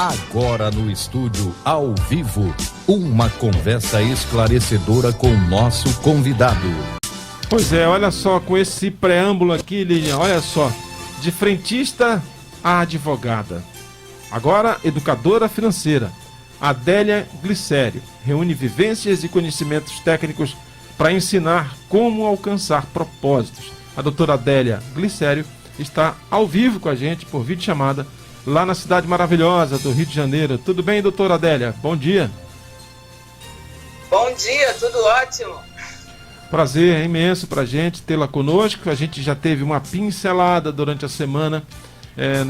Agora no estúdio, ao vivo, uma conversa esclarecedora com nosso convidado. Pois é, olha só, com esse preâmbulo aqui, Lilian, olha só, de frentista a advogada. Agora, educadora financeira, Adélia Glicério, reúne vivências e conhecimentos técnicos para ensinar como alcançar propósitos. A doutora Adélia Glicério está ao vivo com a gente por videochamada, lá na cidade maravilhosa do Rio de Janeiro. Tudo bem, doutora Adélia? Bom dia. Bom dia, tudo ótimo. Prazer imenso para a gente tê-la conosco. A gente já teve uma pincelada durante a semana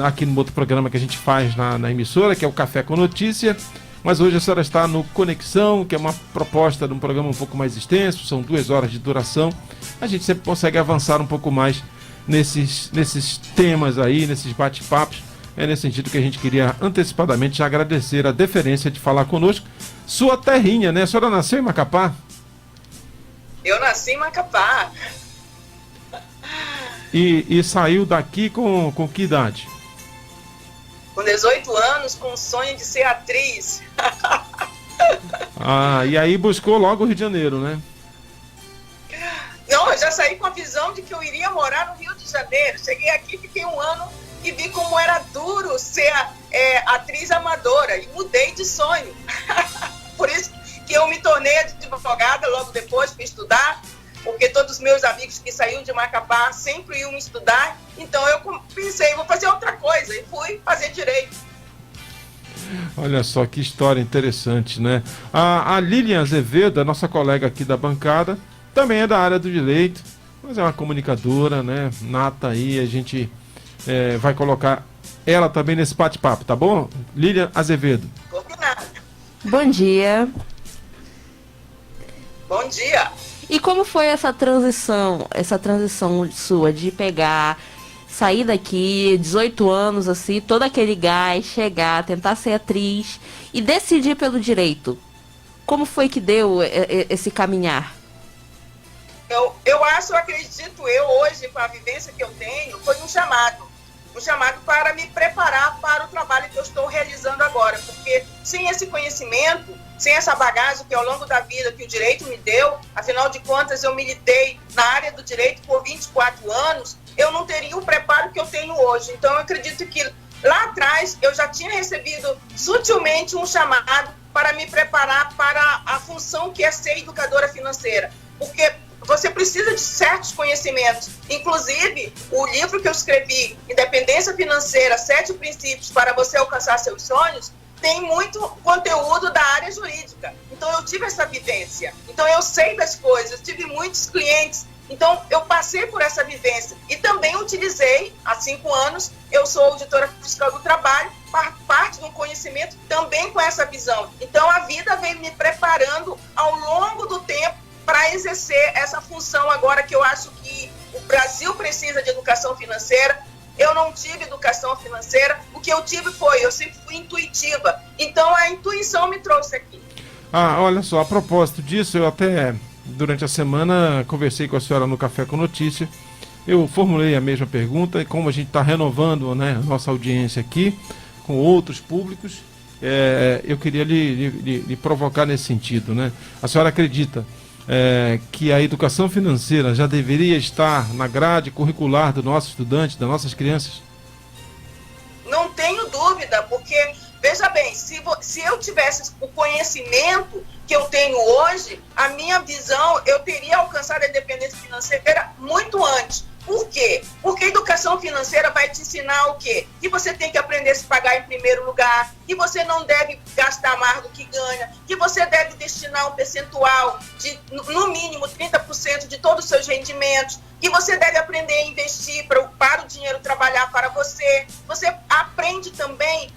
aqui no outro programa que a gente faz na emissora, que é o Café com Notícia. Mas hoje a senhora está no Conexão, que é uma proposta de um programa um pouco mais extenso, são 2 horas de duração. A gente sempre consegue avançar um pouco mais nesses temas aí, nesses bate-papos. É nesse sentido que a gente queria antecipadamente agradecer a deferência de falar conosco. Sua terrinha, né? A senhora nasceu em Macapá? Eu nasci em Macapá. E saiu daqui com que idade? Com 18 anos, com o sonho de ser atriz. E aí buscou logo o Rio de Janeiro, né? Não, eu já saí com a visão de que eu iria morar no Rio de Janeiro. Cheguei aqui, fiquei 1 ano e vi como era duro ser atriz amadora. E mudei de sonho. Por isso que eu me tornei advogada logo depois, fui estudar. Porque todos os meus amigos que saíam de Macapá sempre iam estudar. Então eu pensei, vou fazer outra coisa. E fui fazer direito. Olha só que história interessante, né? A Lilian Azevedo, a nossa colega aqui da bancada, também é da área do direito, mas é uma comunicadora, né? Nata aí, a gente vai colocar ela também nesse bate-papo, tá bom? Lilian Azevedo. Combinado. Bom dia. Bom dia. E como foi essa transição sua de sair daqui, 18 anos, assim, todo aquele gás, chegar, tentar ser atriz e decidir pelo direito? Como foi que deu esse caminhar? Eu acredito hoje, com a vivência que eu tenho, foi um chamado para me preparar para o trabalho que eu estou realizando agora, porque sem esse conhecimento, sem essa bagagem que ao longo da vida que o direito me deu, afinal de contas eu militei na área do direito por 24 anos, eu não teria o preparo que eu tenho hoje. Então eu acredito que lá atrás eu já tinha recebido sutilmente um chamado para me preparar para a função que é ser educadora financeira, porque você precisa de certos conhecimentos. Inclusive, o livro que eu escrevi, Independência Financeira, 7 Princípios para você alcançar seus sonhos, tem muito conteúdo da área jurídica. Então, eu tive essa vivência. Então, eu sei das coisas, tive muitos clientes. Então, eu passei por essa vivência. E também utilizei, há 5 anos, eu sou auditora fiscal do trabalho, parte de um conhecimento também com essa visão. Então, a vida vem me preparando ao longo do tempo para exercer essa função agora que eu acho que o Brasil precisa de educação financeira. Eu não tive educação financeira, o que eu tive eu sempre fui intuitiva. Então a intuição me trouxe aqui. Olha só, a propósito disso, eu até durante a semana conversei com a senhora no Café com Notícia. Eu formulei a mesma pergunta e como a gente está renovando, né, a nossa audiência aqui com outros públicos, eu queria lhe provocar nesse sentido, né? A senhora acredita que a educação financeira já deveria estar na grade curricular do nosso estudante, das nossas crianças? Não tenho dúvida, porque, veja bem, se eu tivesse o conhecimento que eu tenho hoje, a minha visão, eu teria alcançado a independência financeira muito antes. Por quê? Porque a educação financeira vai te ensinar o quê? Que você tem que aprender a se pagar em primeiro lugar, que você não deve gastar mais do que ganha, que você deve destinar um percentual de, no mínimo, 30% de todos os seus rendimentos, que você deve aprender a investir para o dinheiro trabalhar para você. Você aprende também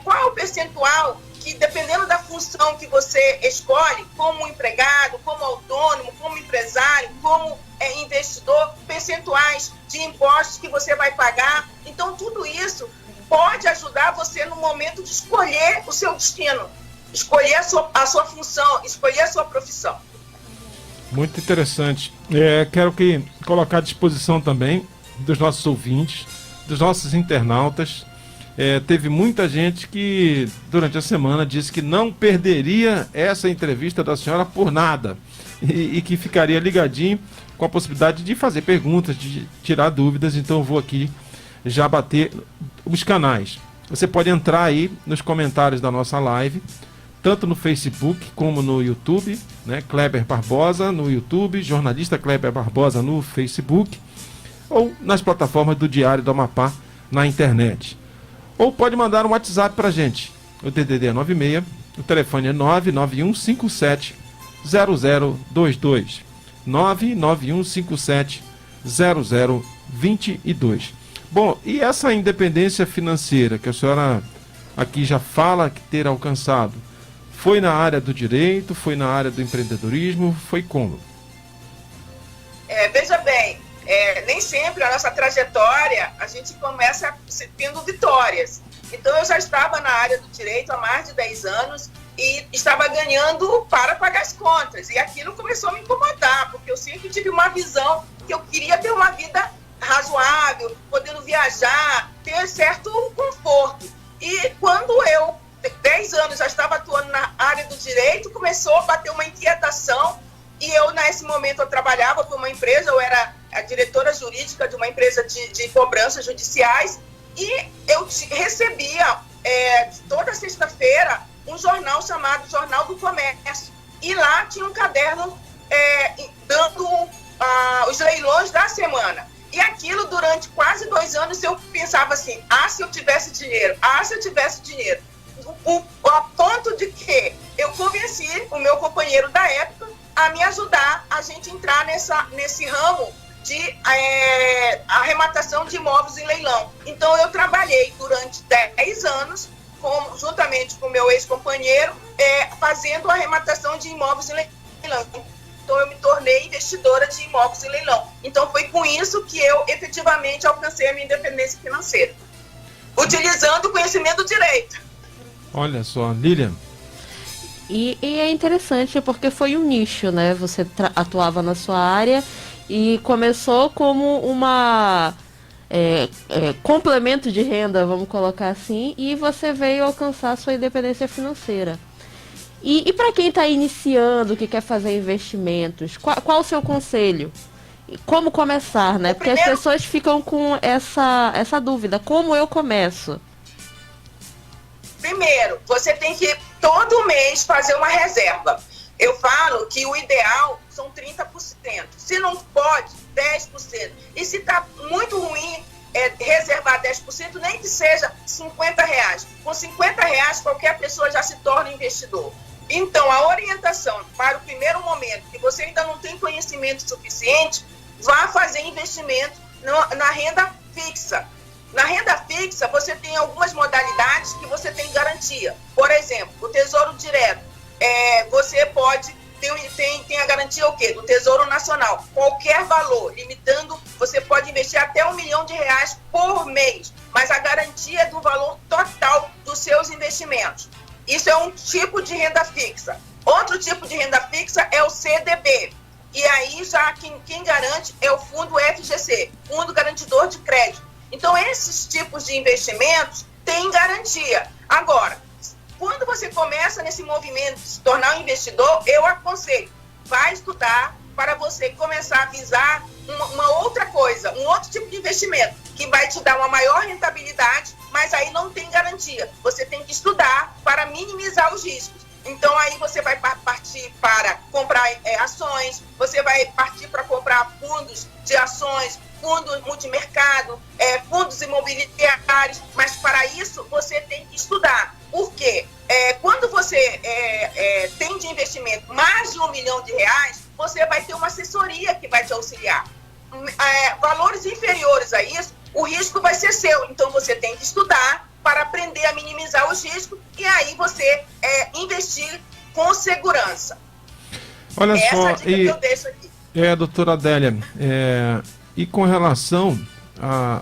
qual é o percentual que, dependendo da função que você escolhe, como empregado, como autônomo, como empresário, como investidor, percentuais de impostos que você vai pagar. Então, tudo isso pode ajudar você no momento de escolher o seu destino, escolher a sua função, escolher a sua profissão. Muito interessante. Quero colocar à disposição também dos nossos ouvintes, dos nossos internautas, Teve muita gente que durante a semana disse que não perderia essa entrevista da senhora por nada e que ficaria ligadinho com a possibilidade de fazer perguntas, de tirar dúvidas. Então eu vou aqui já bater os canais. Você pode entrar aí nos comentários da nossa live, tanto no Facebook como no YouTube, né? Kleber Barbosa no YouTube, jornalista Kleber Barbosa no Facebook, ou nas plataformas do Diário do Amapá na internet. Ou pode mandar um WhatsApp pra gente. O DDD é 96, o telefone é 99157 0022. 99157 0022. Bom, e essa independência financeira que a senhora aqui já fala que ter alcançado, foi na área do direito, foi na área do empreendedorismo, foi como? Veja bem, nem sempre a nossa trajetória a gente começa tendo vitórias. Então eu já estava na área do direito há mais de 10 anos e estava ganhando para pagar as contas. E aquilo começou a me incomodar, porque eu sempre tive uma visão que eu queria ter uma vida razoável, podendo viajar, ter certo conforto. E quando eu, 10 anos, já estava atuando na área do direito, começou a bater uma inquietação. E eu, nesse momento, eu trabalhava por uma empresa, eu era a diretora jurídica de uma empresa de cobranças judiciais, e eu recebia toda sexta-feira um jornal chamado Jornal do Comércio. E lá tinha um caderno dando os leilões da semana. E aquilo, durante quase 2 anos, eu pensava assim, se eu tivesse dinheiro, se eu tivesse dinheiro. A ponto de que eu convenci o meu companheiro da época a me ajudar a gente entrar nesse ramo de arrematação de imóveis em leilão. Então, eu trabalhei durante 10 anos, juntamente com o meu ex-companheiro, fazendo a arrematação de imóveis em leilão. Então, eu me tornei investidora de imóveis em leilão. Então, foi com isso que eu efetivamente alcancei a minha independência financeira, utilizando o conhecimento do direito. Olha só, Lilian. E é interessante porque foi um nicho, né? Você atuava na sua área e começou como uma complemento de renda, vamos colocar assim, e você veio alcançar a sua independência financeira. E para quem está iniciando, que quer fazer investimentos, qual o seu conselho? Como começar, né? Porque as pessoas ficam com essa dúvida. Como eu começo? Primeiro, você tem que todo mês fazer uma reserva. Eu falo que o ideal são 30%. Se não pode, 10%. E se está muito ruim, reservar 10%, nem que seja R$50. Com R$50, qualquer pessoa já se torna investidor. Então, a orientação para o primeiro momento, que você ainda não tem conhecimento suficiente, vá fazer investimento na renda fixa. Na renda fixa, você tem algumas modalidades que você tem garantia. Por exemplo, o Tesouro Direto. Você pode tem a garantia o quê? Do Tesouro Nacional. Qualquer valor, limitando, você pode investir até R$1 milhão por mês. Mas a garantia é do valor total dos seus investimentos. Isso é um tipo de renda fixa. Outro tipo de renda fixa é o CDB. E aí já quem garante é o fundo FGC, Fundo Garantidor de Crédito. Então esses tipos de investimentos têm garantia. Agora, quando você começa nesse movimento de se tornar um investidor, eu aconselho, vai estudar para você começar a visar uma outra coisa, um outro tipo de investimento, que vai te dar uma maior rentabilidade, mas aí não tem garantia. Você tem que estudar para minimizar os riscos. Então aí você vai partir para comprar ações, você vai partir para comprar fundos de ações, fundos multimercado, fundos imobiliários, mas para isso você tem que estudar. Por quê? Quando você tem de investimento mais de R$1 milhão, você vai ter uma assessoria que vai te auxiliar. Valores inferiores a isso, o risco vai ser seu. Então você tem que estudar para aprender a minimizar os riscos e aí você investir com segurança. Olha essa só, dica que eu deixo aqui. Doutora Adélia, e com relação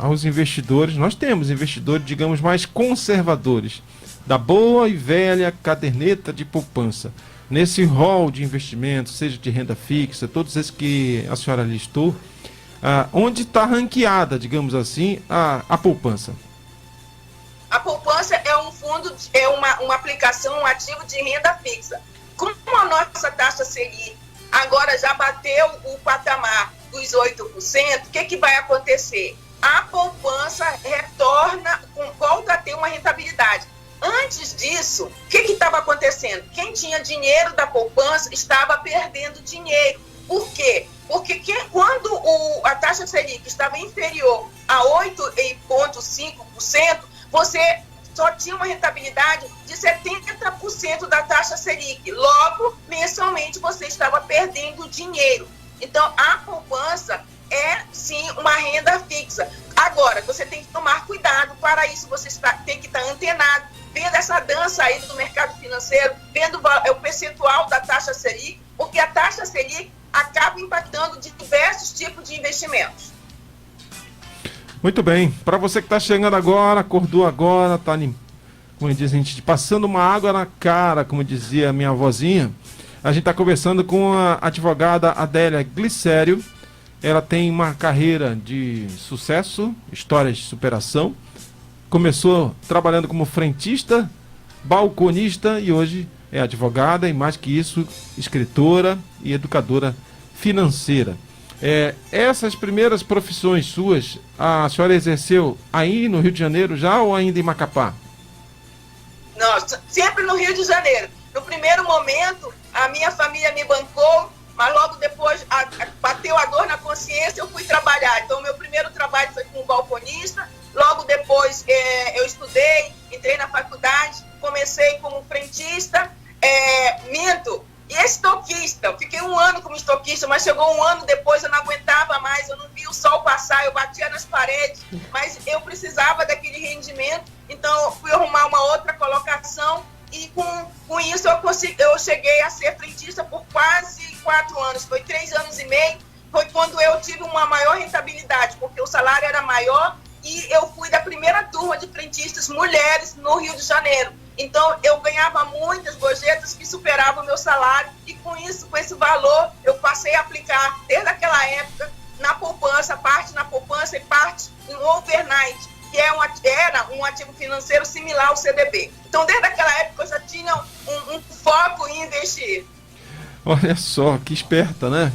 aos investidores, nós temos investidores, digamos, mais conservadores, da boa e velha caderneta de poupança. Nesse rol de investimentos, seja de renda fixa, todos esses que a senhora listou, onde está ranqueada, digamos assim, a poupança? A fundo, é uma aplicação, um ativo de renda fixa. Como a nossa taxa Selic agora já bateu o patamar dos 8%, o que vai acontecer? A poupança retorna, volta a ter uma rentabilidade. Antes disso, o que estava acontecendo? Quem tinha dinheiro da poupança estava perdendo dinheiro. Por quê? Porque quando a taxa Selic estava inferior a 8,5%, você só tinha uma rentabilidade de 70% da taxa Selic. Logo, mensalmente, você estava perdendo dinheiro. Então, a poupança é, sim, uma renda fixa. Agora, você tem que tomar cuidado. Para isso, você tem que estar antenado, vendo essa dança aí do mercado financeiro, vendo o percentual da taxa Selic, porque a taxa Selic acaba impactando de diversos tipos de investimentos. Muito bem. Para você que está chegando agora, acordou agora, está, como diz a gente, passando uma água na cara, como dizia a minha avózinha, a gente está conversando com a advogada Adélia Glicério. Ela tem uma carreira de sucesso, histórias de superação. Começou trabalhando como frentista, balconista e hoje é advogada e, mais que isso, escritora e educadora financeira. Essas primeiras profissões suas, a senhora exerceu aí no Rio de Janeiro já ou ainda em Macapá? Não, sempre no Rio de Janeiro. No primeiro momento, a minha família me bancou, mas logo depois bateu a dor na consciência, eu fui trabalhar. Então, meu primeiro trabalho foi como balconista, logo depois eu estudei, entrei na faculdade, comecei como frentista, e estoquista. Eu fiquei 1 ano como estoquista, mas chegou 1 ano depois, eu não aguentava mais, eu não via o sol passar, eu batia nas paredes, mas eu precisava daquele rendimento, então eu fui arrumar uma outra colocação e com isso eu cheguei a ser frentista por quase 4 anos, foi 3 anos e meio, foi quando eu tive uma maior rentabilidade, porque o salário era maior e eu fui da primeira turma de frentistas mulheres no Rio de Janeiro. Então, eu ganhava muitas gorjetas que superavam o meu salário e com isso, com esse valor, eu passei a aplicar, desde aquela época, na poupança, parte na poupança e parte em overnight, que era um ativo financeiro similar ao CDB. Então, desde aquela época, eu já tinha um foco em investir. Olha só, que esperta, né?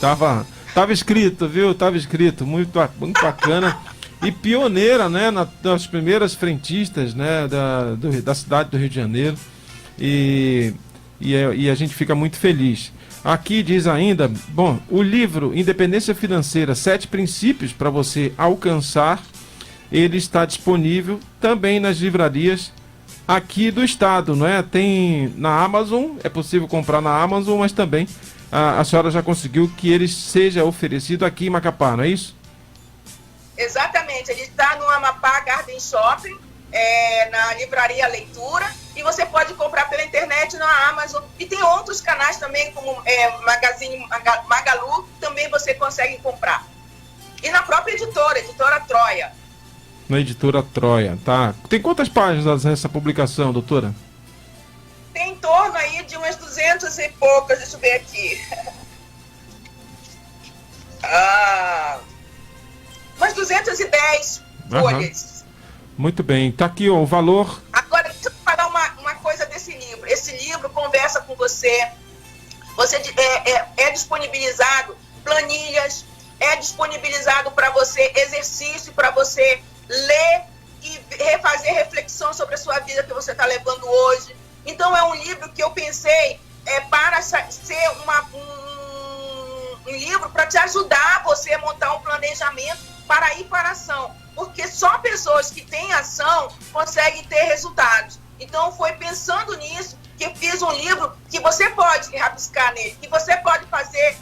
Tava escrito, viu? Tava escrito, muito bacana. E pioneira, né, nas primeiras frentistas, né, da cidade do Rio de Janeiro. E a gente fica muito feliz. Aqui diz ainda, bom, o livro Independência Financeira, 7 princípios para você alcançar, ele está disponível também nas livrarias aqui do estado, não é? Tem na Amazon, é possível comprar na Amazon, mas também a senhora já conseguiu que ele seja oferecido aqui em Macapá, não é isso? Exatamente, ele está no Amapá Garden Shopping, na livraria Leitura, e você pode comprar pela internet na Amazon, e tem outros canais também, como Magazine Magalu, também você consegue comprar. E na própria editora Troia. Na editora Troia, tá. Tem quantas páginas essa publicação, doutora? Tem em torno aí de umas 200 e poucas, deixa eu ver aqui. Umas 210 folhas. Muito bem, tá aqui ó, o valor. Agora, deixa eu falar uma coisa desse livro. Esse livro conversa com você. Você é disponibilizado planilhas, é disponibilizado para você exercício, para você ler e fazer reflexão sobre a sua vida que você está levando hoje. Então, é um livro que eu pensei para ser um livro para te ajudar você a montar um planejamento para ir para a ação, porque só pessoas que têm ação conseguem ter resultados. Então, foi pensando nisso que eu fiz um livro que você pode rabiscar nele, que você pode fazer,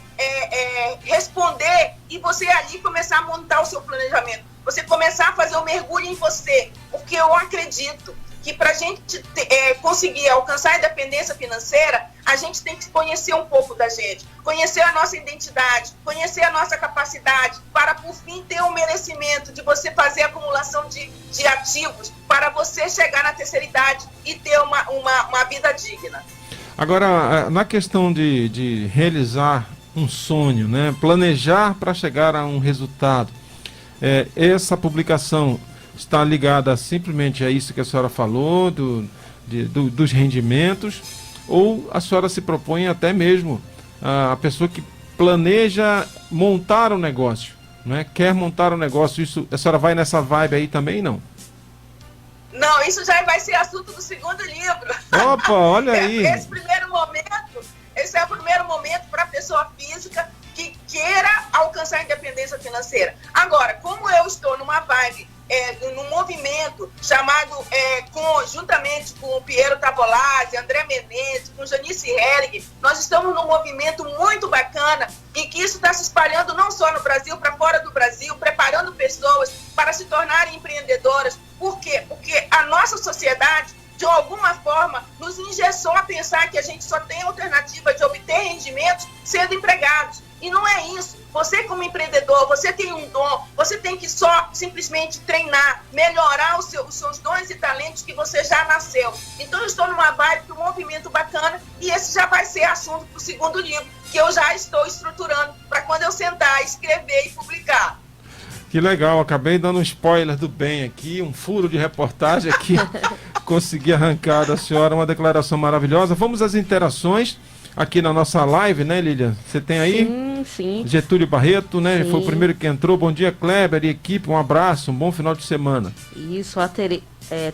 responder e você ali começar a montar o seu planejamento. Você começar a fazer um mergulho em você, porque eu acredito que para a gente conseguir alcançar a independência financeira, a gente tem que conhecer um pouco da gente, conhecer a nossa identidade, conhecer a nossa capacidade, para por fim ter o merecimento de você fazer acumulação de ativos, para você chegar na terceira idade e ter uma vida digna. Agora, na questão de realizar um sonho, né, planejar para chegar a um resultado, essa publicação está ligada simplesmente a isso que a senhora falou, dos rendimentos, ou a senhora se propõe até mesmo a pessoa que planeja montar um negócio, né? Quer montar um negócio, isso, a senhora vai nessa vibe aí também, não? Não, isso já vai ser assunto do segundo livro. Opa, olha aí. Esse é o primeiro momento para a pessoa física que queira alcançar a independência financeira. Agora, como eu estou numa vibe, num movimento chamado, juntamente com o Piero Tavolazzi, André Menezes, com Janice Helling, nós estamos num movimento muito bacana em que isso está se espalhando não só no Brasil, para fora do Brasil, preparando pessoas para se tornarem empreendedoras. Por quê? Porque a nossa sociedade, de alguma forma, nos engessou a pensar que a gente só tem alternativa de obter rendimentos sendo empregados. E não é isso. Você, como empreendedor, você tem um dom, você tem que só simplesmente treinar, melhorar os seus dons e talentos que você já nasceu. Então, eu estou numa vibe de um movimento bacana e esse já vai ser assunto para o segundo livro, que eu já estou estruturando para quando eu sentar, escrever e publicar. Que legal, acabei dando um spoiler do bem aqui, um furo de reportagem aqui. Consegui arrancar da senhora uma declaração maravilhosa. Vamos às interações aqui na nossa live, né, Lília? Você tem aí? Sim. Getúlio Barreto, né? Sim. Foi o primeiro que entrou. Bom dia, Kleber e equipe. Um abraço, um bom final de semana. Isso, a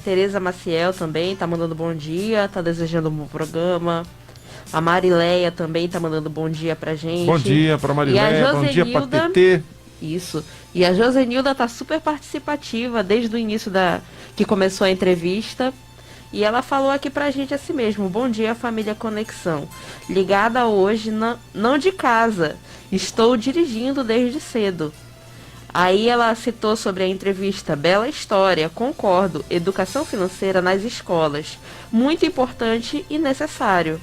Tereza Maciel também tá mandando bom dia, tá desejando um bom programa. A Marileia também tá mandando bom dia pra gente. Bom dia pra Marileia, bom dia pra TT. Isso. E a Josenilda tá super participativa desde o início que começou a entrevista. E ela falou aqui pra gente assim mesmo: bom dia, família Conexão. Ligada hoje, não de casa. Estou dirigindo desde cedo. Aí ela citou sobre a entrevista: bela história, concordo. Educação financeira nas escolas. Muito importante e necessário.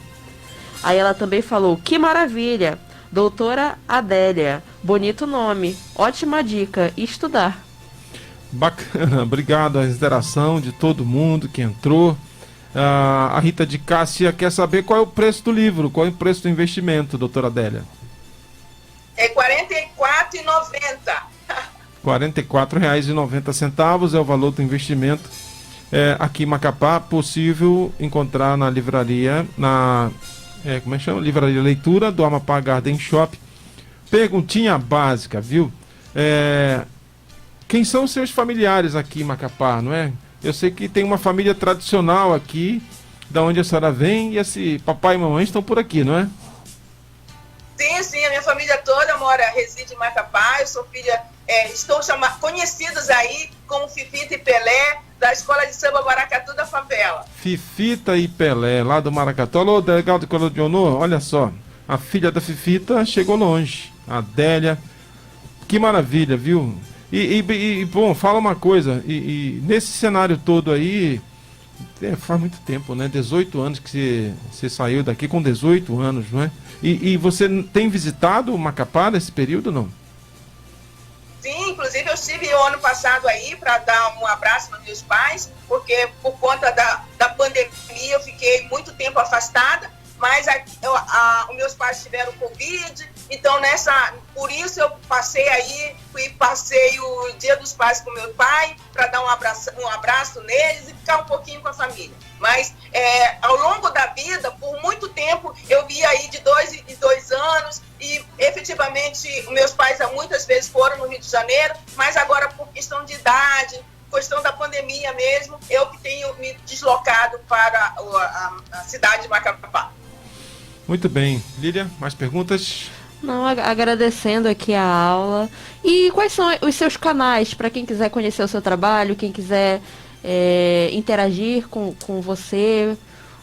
Aí ela também falou: que maravilha. Doutora Adélia, bonito nome, ótima dica, estudar. Bacana, obrigado à interação de todo mundo que entrou. A Rita de Cássia quer saber qual é o preço do livro, qual é o preço do investimento, doutora Adélia? É R$ 44,90. R$ 44,90 é o valor do investimento. Aqui em Macapá, possível encontrar na livraria, como é que chama? Livraria Leitura do Amapá Garden Shop. Perguntinha básica, viu? Quem são os seus familiares aqui em Macapá, não é? Eu sei que tem uma família tradicional aqui, da onde a senhora vem, e esse papai e mamãe estão por aqui, não é? Sim, a minha família toda reside em Macapá. Eu sou filha, estão conhecidos aí como Fifita e Pelé, da Escola de Samba Maracatu da Favela. Fifita e Pelé, lá do Maracatu. Alô, delegado de Colo de Honor, olha só, a filha da Fifita chegou longe, a Adélia. Que maravilha, viu? Bom, fala uma coisa, nesse cenário todo aí, faz muito tempo, né? 18 anos que você saiu daqui, com 18 anos, não é? E você tem visitado o Macapá nesse período, não? Sim, inclusive eu estive o ano passado aí para dar um abraço nos meus pais, porque por conta da pandemia eu fiquei muito tempo afastada, mas os meus pais tiveram Covid, então por isso eu passei o Dia dos Pais com meu pai, para dar um abraço neles e ficar um pouquinho com a família. Mas ao longo da vida, por muito tempo, eu vi aí de 2 em 2 anos, e efetivamente meus pais muitas vezes foram no Rio de Janeiro, mas agora por questão de idade, questão da pandemia mesmo, eu que tenho me deslocado para a cidade de Macapá. Muito bem. Lília, mais perguntas? Não, agradecendo aqui a aula. E quais são os seus canais para quem quiser conhecer o seu trabalho, quem quiser interagir com você,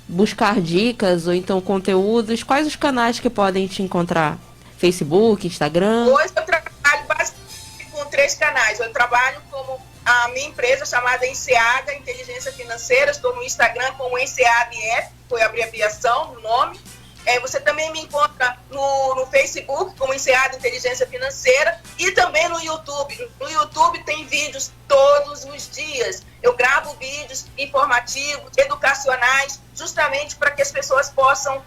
buscar dicas ou então conteúdos? Quais os canais que podem te encontrar? Facebook, Instagram? Hoje eu trabalho basicamente com 3 canais. Eu trabalho como a minha empresa chamada Enseada Inteligência Financeira. Estou no Instagram como Enseada, foi a abreviação do nome. Você também me encontra no Facebook como Enseada Inteligência Financeira e também no YouTube. No YouTube tem vídeos todos os dias. Eu gravo vídeos informativos, educacionais, justamente para que as pessoas possam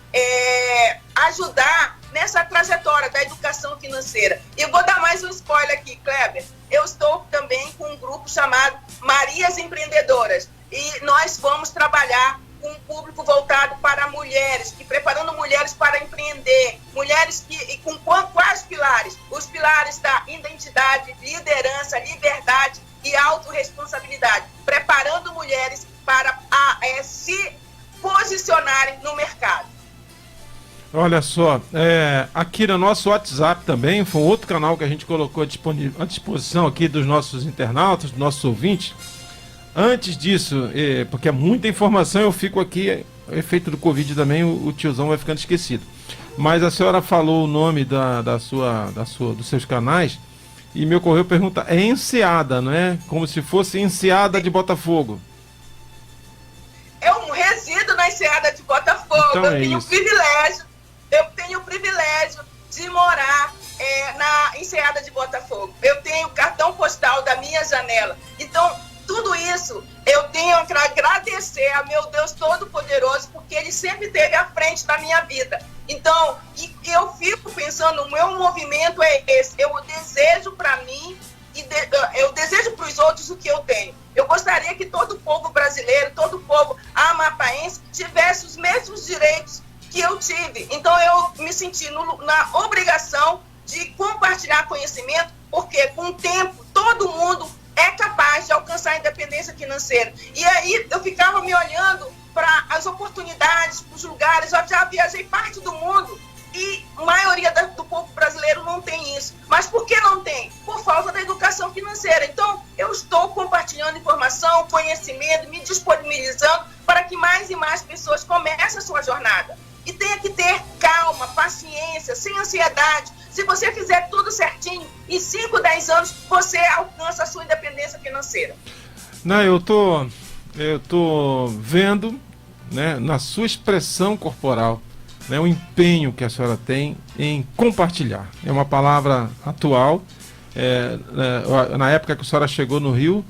ajudar nessa trajetória da educação financeira. E eu vou dar mais um spoiler aqui, Kleber. eu estou também com um grupo chamado Marias Empreendedoras. E nós vamos trabalhar com um público voltado para mulheres, preparando mulheres para empreender, mulheres e com quais pilares? Os pilares da identidade, liderança, liberdade e autorresponsabilidade, preparando mulheres para se posicionarem no mercado. Olha só, aqui no nosso WhatsApp também, foi um outro canal que a gente colocou à disposição aqui dos nossos internautas, dos nossos ouvintes. Antes disso, porque é muita informação, eu fico aqui, efeito do Covid também, o tiozão vai ficando esquecido. Mas a senhora falou o nome dos seus canais e me ocorreu perguntar, é Enseada, não é? Como se fosse Enseada de Botafogo. Eu resido na Enseada de Botafogo, então eu tenho o privilégio de morar na Enseada de Botafogo. Eu tenho o cartão postal da minha janela. Então, tudo isso eu tenho que agradecer a meu Deus Todo-Poderoso, porque Ele sempre esteve à frente da minha vida. Então, eu fico pensando, o meu movimento é esse. Eu desejo para mim e eu desejo para os outros o que eu tenho. Eu gostaria que todo o povo brasileiro, todo o povo amapaense tivesse os mesmos direitos que eu tive. Então, eu me senti na obrigação de compartilhar conhecimento, porque com o tempo todo mundo é capaz de alcançar a independência financeira. E aí eu ficava me olhando para as oportunidades, para os lugares. Eu já viajei parte do mundo e a maioria do povo brasileiro não tem isso. Mas por que não tem? Por falta da educação financeira. Então, eu estou compartilhando informação, conhecimento, me disponibilizando para que mais e mais pessoas comecem a sua jornada. E tenha que ter calma, paciência, sem ansiedade. Se você fizer tudo certinho, em 5, 10 anos, você alcança a sua independência financeira. Não, eu tô vendo, né, na sua expressão corporal, né, o empenho que a senhora tem em compartilhar. É uma palavra atual. Na época que a senhora chegou no Rio,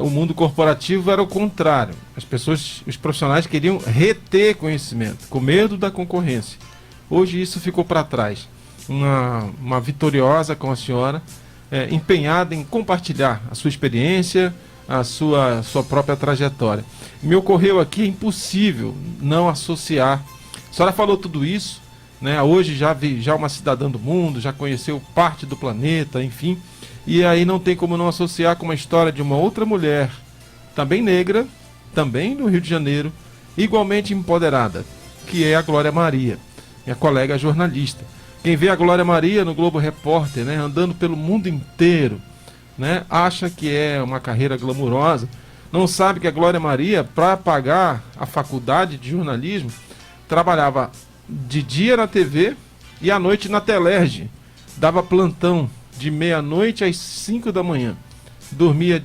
o mundo corporativo era o contrário. As pessoas, os profissionais queriam reter conhecimento, com medo da concorrência. Hoje isso ficou para trás. Uma vitoriosa com a senhora, empenhada em compartilhar a sua experiência, a sua própria trajetória. Me ocorreu aqui, é impossível não associar. A senhora falou tudo isso, né? Hoje já uma cidadã do mundo, já conheceu parte do planeta, enfim. E aí não tem como não associar com uma história de uma outra mulher, também negra, também no Rio de Janeiro, igualmente empoderada, que é a Glória Maria, minha colega jornalista. Quem vê a Glória Maria no Globo Repórter, né, andando pelo mundo inteiro, né, acha que é uma carreira glamurosa, não sabe que a Glória Maria, para pagar a faculdade de jornalismo, trabalhava de dia na TV e à noite na Telerge, dava plantão de meia-noite às 5 da manhã, dormia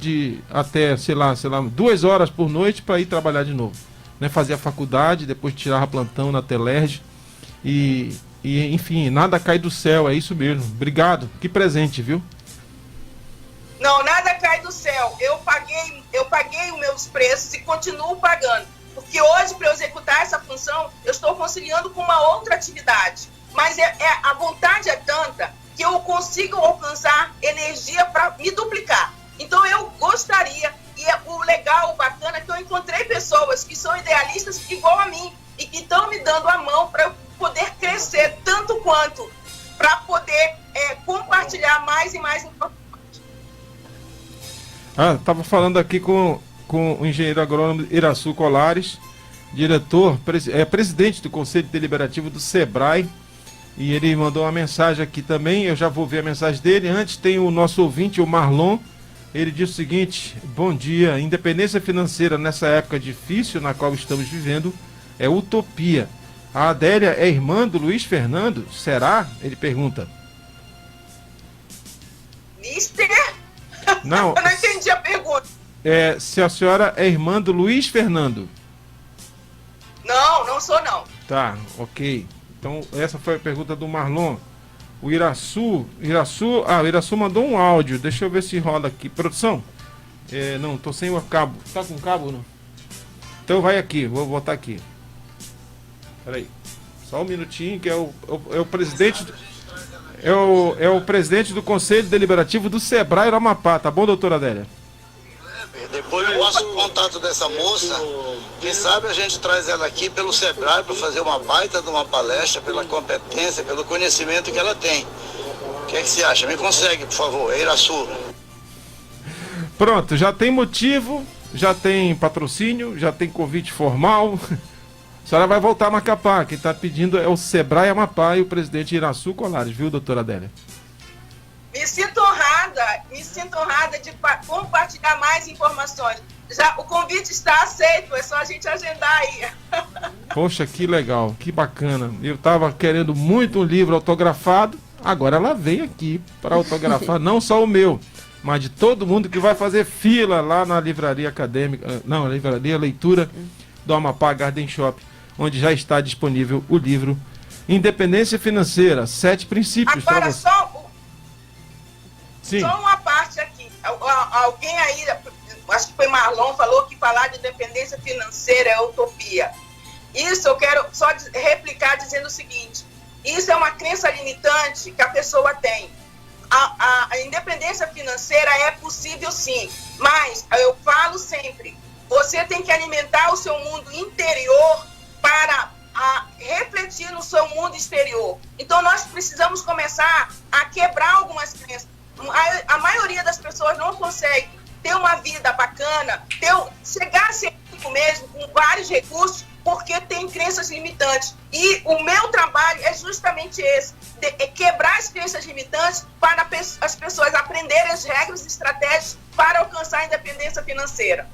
até, sei lá, 2 horas por noite para ir trabalhar de novo, né, fazia faculdade, depois tirava plantão na Telerge e enfim, nada cai do céu, é isso mesmo. Obrigado, que presente, viu? Não, nada cai do céu. Eu paguei os meus preços e continuo pagando. Porque hoje, para eu executar essa função, eu estou conciliando com uma outra atividade. Mas a vontade é tanta que eu consigo alcançar energia para me duplicar. Então, eu gostaria, e o legal, o bacana, é que eu encontrei pessoas que são idealistas igual a mim e que estão me dando a mão para eu poder crescer tanto quanto, para poder compartilhar mais e mais informações. Estava falando aqui com o engenheiro agrônomo Iraçu Colares, presidente do Conselho Deliberativo do SEBRAE, e ele mandou uma mensagem aqui também, eu já vou ver a mensagem dele. Antes tem o nosso ouvinte, o Marlon, ele diz o seguinte: bom dia, independência financeira nessa época difícil na qual estamos vivendo é utopia. A Adélia é irmã do Luiz Fernando? Será? Ele pergunta. Mister? Não. Eu não entendi a pergunta. Se a senhora é irmã do Luiz Fernando? Não, não sou não. Tá, ok. Então essa foi a pergunta do Marlon. O Iraçu mandou um áudio. Deixa eu ver se rola aqui. Produção? Não, tô sem o cabo. Tá com cabo ou não? Então vai aqui, vou botar aqui. Peraí, só um minutinho, que é o presidente. É o presidente do Conselho Deliberativo do Sebrae do Amapá, tá bom, doutora Adélia? Depois eu passo o contato dessa moça, quem sabe a gente traz ela aqui pelo Sebrae para fazer uma baita de uma palestra, pela competência, pelo conhecimento que ela tem. O que é que você acha? Me consegue, por favor, Iraçu. Pronto, já tem motivo, já tem patrocínio, já tem convite formal. A senhora vai voltar a Macapá. Quem está pedindo é o Sebrae Amapá e o presidente Iraçu Colares, viu, doutora Adélia? Me sinto honrada de compartilhar mais informações. Já, o convite está aceito, é só a gente agendar aí. Poxa, que legal, que bacana. Eu estava querendo muito um livro autografado, agora ela veio aqui para autografar, não só o meu, mas de todo mundo que vai fazer fila lá na livraria acadêmica, não, livraria Leitura do Amapá Garden Shop, onde já está disponível o livro Independência Financeira, 7 princípios para você. Sim. Só uma parte aqui. Alguém aí, acho que foi Marlon, falou que falar de independência financeira é utopia. Isso eu quero só replicar dizendo o seguinte: isso é uma crença limitante que a pessoa tem. A independência financeira é possível sim, mas eu falo sempre, você tem que alimentar o seu mundo interior para refletir no seu mundo exterior. Então nós precisamos começar a quebrar algumas crenças. A maioria das pessoas não consegue ter uma vida bacana, chegar a ser rico mesmo, com vários recursos, porque tem crenças limitantes. E o meu trabalho é justamente esse, quebrar as crenças limitantes para as pessoas aprenderem as regras e estratégias para alcançar a independência financeira.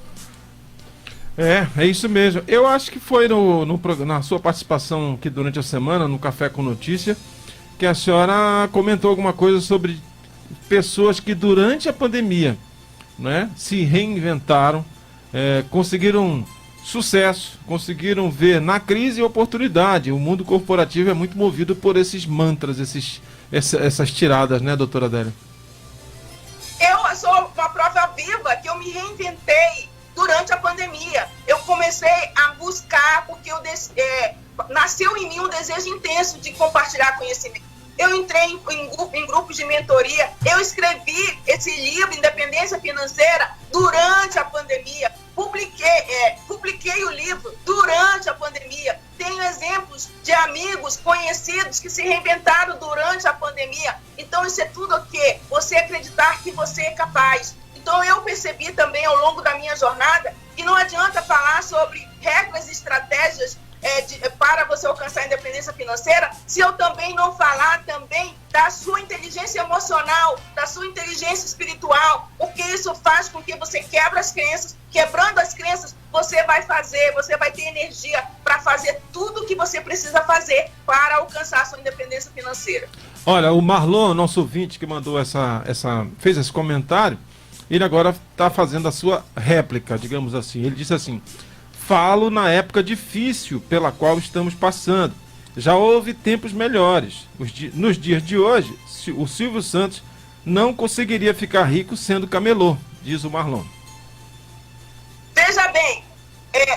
É isso mesmo. Eu acho que foi na sua participação aqui durante a semana, no Café com Notícia, que a senhora comentou alguma coisa sobre pessoas que durante a pandemia, né, se reinventaram, conseguiram sucesso, conseguiram ver na crise oportunidade. O mundo corporativo é muito movido por esses mantras, essas tiradas, né, doutora Adélia? Eu sou uma prova viva que eu me reinventei durante a pandemia. Eu comecei a buscar, porque nasceu em mim um desejo intenso de compartilhar conhecimento. Eu entrei em grupos de mentoria, eu escrevi esse livro, Independência Financeira, durante a pandemia. Publiquei o livro durante a pandemia. Tenho exemplos de amigos, conhecidos que se reinventaram durante a pandemia. Então isso é tudo o quê? Você acreditar que você é capaz. Então eu percebi também ao longo da minha jornada que não adianta falar sobre regras e estratégias para você alcançar a independência financeira, se eu também não falar também da sua inteligência emocional, da sua inteligência espiritual, porque isso faz com que você quebre as crenças. Quebrando as crenças, você vai ter energia para fazer tudo o que você precisa fazer para alcançar a sua independência financeira. Olha, o Marlon, nosso ouvinte que mandou fez esse comentário, ele agora está fazendo a sua réplica, digamos assim. Ele disse assim: falo na época difícil pela qual estamos passando. Já houve tempos melhores. Nos dias de hoje, o Silvio Santos não conseguiria ficar rico sendo camelô, diz o Marlon. Veja bem,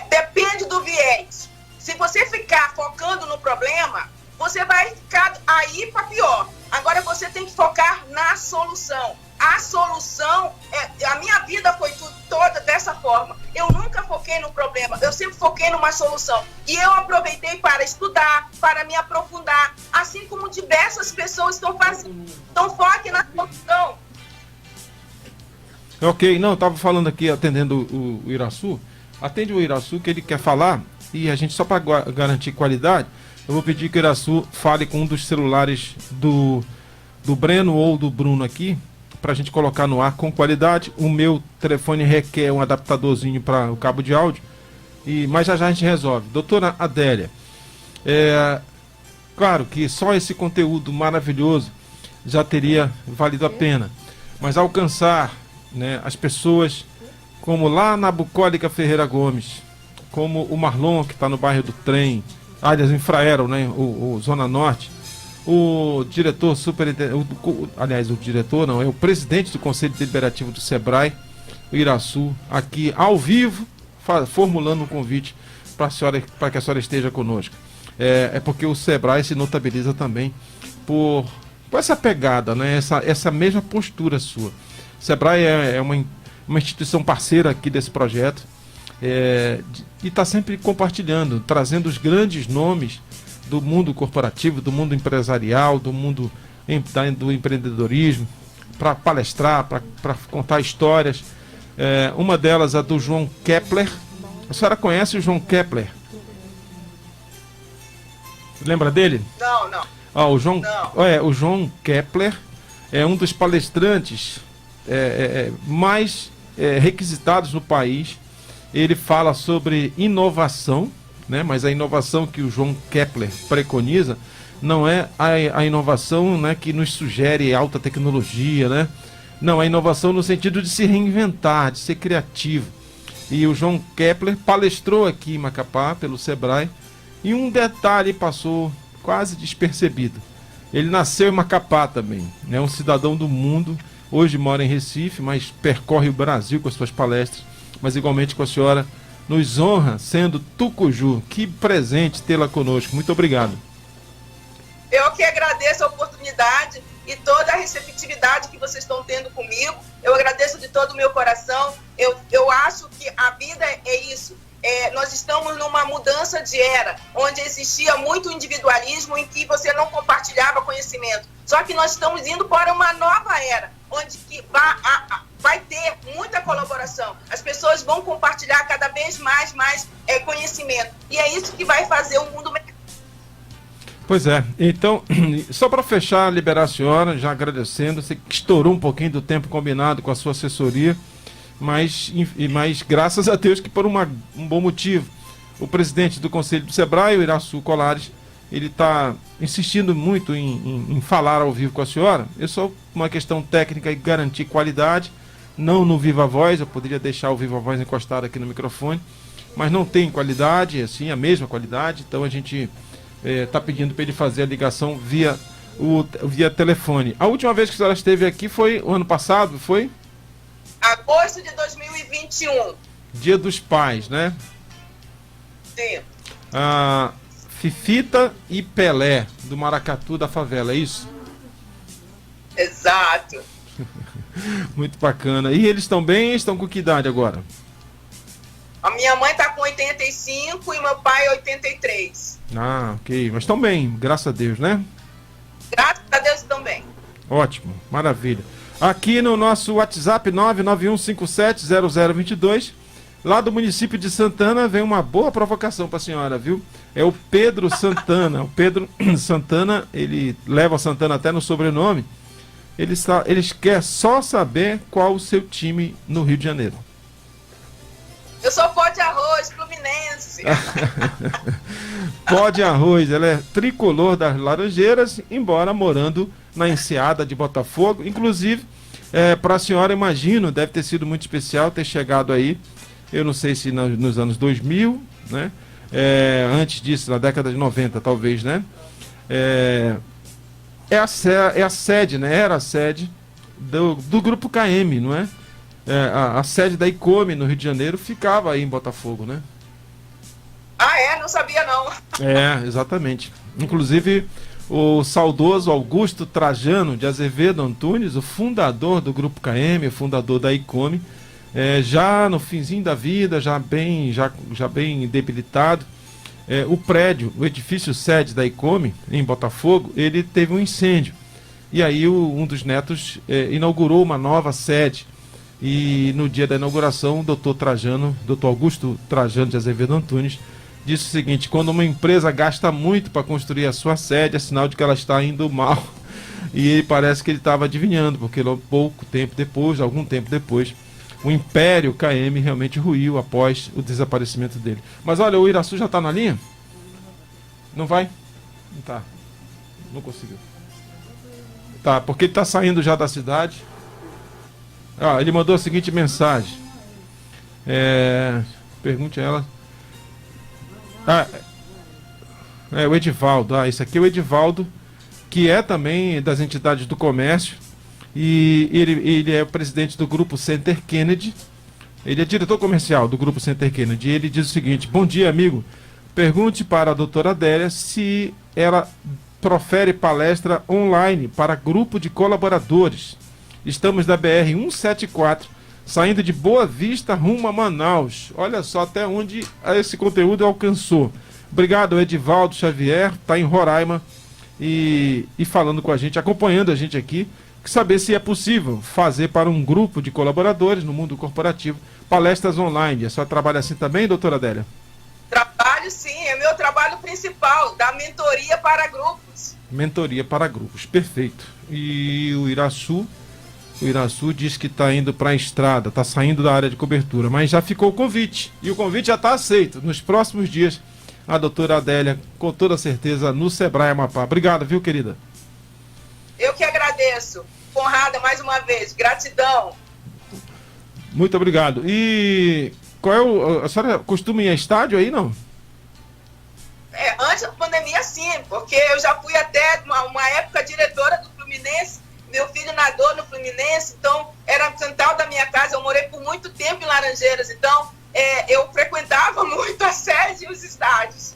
depende do viés. Se você ficar focando no problema, você vai ficar aí para pior. Agora você tem que focar na solução. A solução, a minha vida foi toda dessa forma. Eu nunca foquei no problema, eu sempre foquei numa solução. E eu aproveitei para estudar, para me aprofundar, assim como diversas pessoas estão fazendo. Então foque na solução. Ok, não, estava falando aqui, atendendo o Iraçu. Atende o Iraçu, que ele quer falar, e a gente, só para garantir qualidade, eu vou pedir que o Iraçu fale com um dos celulares do Breno ou do Bruno aqui, para a gente colocar no ar com qualidade. O meu telefone requer um adaptadorzinho para o cabo de áudio, mas já a gente resolve. Doutora Adélia, claro que só esse conteúdo maravilhoso já teria valido a pena, mas alcançar, né, as pessoas como lá na Bucólica Ferreira Gomes, como o Marlon, que está no bairro do Trem, aliás, em Infraero, né, o Zona Norte, o diretor o presidente do Conselho Deliberativo do Sebrae, o Iraçu, aqui ao vivo, formulando um convite para que a senhora esteja conosco. É porque o Sebrae se notabiliza também por com essa pegada, né? Essa mesma postura sua. O Sebrae é uma instituição parceira aqui desse projeto, e está sempre compartilhando, trazendo os grandes nomes do mundo corporativo, do mundo empresarial, do mundo do empreendedorismo, para palestrar, para contar histórias. Uma delas, a do João Kepler. A senhora conhece o João Kepler? Lembra dele? Não. O João Kepler é um dos palestrantes mais requisitados no país. Ele fala sobre inovação, né? Mas a inovação que o João Kepler preconiza não é a inovação, né, que nos sugere alta tecnologia, né? Não, a inovação no sentido de se reinventar, de ser criativo. E o João Kepler palestrou aqui em Macapá, pelo Sebrae, e um detalhe passou quase despercebido. Ele nasceu em Macapá também, é um cidadão do mundo, hoje mora em Recife, mas percorre o Brasil com as suas palestras, mas igualmente com a senhora nos honra sendo Tucuju. Que presente tê-la conosco, muito obrigado. Eu que agradeço a oportunidade e toda a receptividade que vocês estão tendo comigo. Eu agradeço de todo o meu coração. Eu acho que a vida é isso. Nós estamos numa mudança de era, onde existia muito individualismo, em que você não compartilhava conhecimento. Só que nós estamos indo para uma nova era, onde que vai ter muita colaboração. As pessoas vão compartilhar cada vez mais conhecimento. E é isso que vai fazer o mundo melhor. Pois é, então, só para fechar, liberar a senhora, já agradecendo, você estourou um pouquinho do tempo combinado com a sua assessoria, mas graças a Deus que por um bom motivo. O presidente do Conselho do Sebrae, o Iraçu Colares, ele está insistindo muito em falar ao vivo com a senhora. É só uma questão técnica e garantir qualidade, não no Viva Voz. Eu poderia deixar o Viva Voz encostado aqui no microfone, mas não tem qualidade, assim, a mesma qualidade, então a gente está pedindo para ele fazer a ligação via telefone. A última vez que a senhora esteve aqui foi o ano passado, foi? Agosto de 2021. Dia dos Pais, né? Sim. Fifita e Pelé, do Maracatu da Favela, é isso? Exato. Muito bacana. E eles estão bem? Estão com que idade agora? A minha mãe está com 85 e meu pai 83. Ok. Mas estão bem, graças a Deus, né? Graças a Deus estão bem. Ótimo, maravilha. Aqui no nosso WhatsApp 991570022, lá do município de Santana, vem uma boa provocação para a senhora, viu? É o Pedro Santana. O Pedro Santana, ele leva Santana até no sobrenome. Ele quer só saber qual o seu time no Rio de Janeiro. Eu sou pó de arroz, Fluminense. Pó de arroz, ela é tricolor das Laranjeiras, embora morando na Enseada de Botafogo. Inclusive, para a senhora, imagino, deve ter sido muito especial ter chegado aí, eu não sei se nos anos 2000, né? Antes disso, na década de 90, talvez, né? É a sede, né? Era a sede do Grupo KM, não é? A sede da ICOME no Rio de Janeiro ficava aí em Botafogo, né? Não sabia não. Exatamente. Inclusive, o saudoso Augusto Trajano de Azevedo Antunes, o fundador do Grupo KM, o fundador da ICOME, já no finzinho da vida, já bem debilitado, o prédio, o edifício sede da ICOME, em Botafogo, ele teve um incêndio. E aí um dos netos inaugurou uma nova sede. E no dia da inauguração, o doutor Augusto Trajano de Azevedo Antunes, disse o seguinte: quando uma empresa gasta muito para construir a sua sede, é sinal de que ela está indo mal. E parece que ele estava adivinhando, porque algum tempo depois, o Império KM realmente ruiu após o desaparecimento dele. Mas olha, o Iraçu já está na linha? Não vai? Não tá. Não conseguiu. Tá, porque ele está saindo já da cidade. Ele mandou a seguinte mensagem. Pergunte a ela. O Edivaldo. Esse aqui é o Edivaldo, que é também das entidades do comércio. E ele é o presidente do Grupo Center Kennedy. Ele é diretor comercial do Grupo Center Kennedy. E ele diz o seguinte: bom dia, amigo. Pergunte para a doutora Adélia se ela profere palestra online para grupo de colaboradores. Estamos da BR-174, saindo de Boa Vista rumo a Manaus. Olha só até onde esse conteúdo alcançou. Obrigado, Edivaldo Xavier, está em Roraima e falando com a gente, acompanhando a gente aqui, saber se é possível fazer para um grupo de colaboradores no mundo corporativo palestras online. A senhora trabalha assim também, doutora Adélia? Trabalho sim, é meu trabalho principal, da mentoria para grupos. Mentoria para grupos, perfeito. E o Iraçu diz que está indo para a estrada, está saindo da área de cobertura, mas já ficou o convite, e o convite já está aceito. Nos próximos dias, a doutora Adélia, com toda certeza, no Sebrae Amapá. Obrigado, viu, querida? Eu que agradeço. Conrada, mais uma vez, gratidão. Muito obrigado. E qual é a senhora costuma ir a estádio aí, não? Antes da pandemia, sim, porque eu já fui até uma época diretora do Fluminense. Meu filho nadou no Fluminense, então era central da minha casa. Eu morei por muito tempo em Laranjeiras, então eu frequentava muito a sede e os estádios.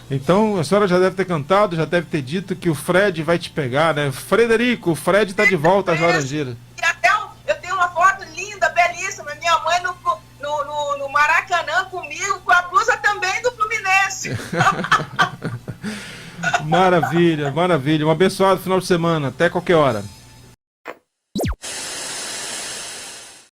Então a senhora já deve ter cantado, já deve ter dito que o Fred vai te pegar, né? Frederico, o Fred está de volta às Laranjeiras. E até eu tenho uma foto linda, belíssima, minha mãe no Maracanã comigo, com a blusa também do Fluminense. Maravilha, maravilha. Um abençoado final de semana. Até qualquer hora.